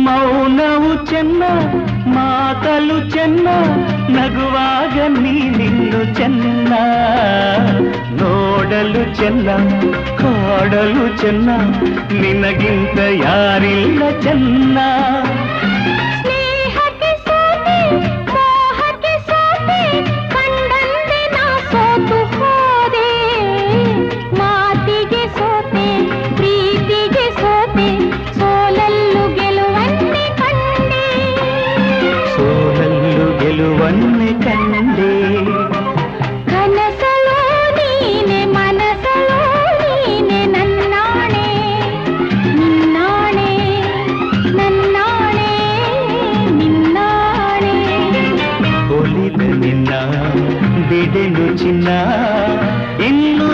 ಮೌನವು ಚೆನ್ನ ಮಾತಲು ಚೆನ್ನ ನಗುವಾಗ ನೀನಿನ್ನು ಚೆನ್ನ ನೋಡಲು ಚೆನ್ನ ಕಾಡಲು ಚೆನ್ನ ನಿನಗಿಂತ ಯಾರಿಲ್ಲ ಚೆನ್ನ ಗೆಲುವನ್ನೇ ಕಂಡೆ ಕನಸಲೋ ನೀನೆ ಮನಸಲೋ ನೀನೆ ನನ್ನಾಣೆ ನಿನ್ನಾಣೆ ನನ್ನಾಣೆ ನಿನ್ನಾಣೆ ಒಲಿದ ನಿನ್ನ ಬಿಡೆನು ಚಿನ್ನ ಇನ್ನು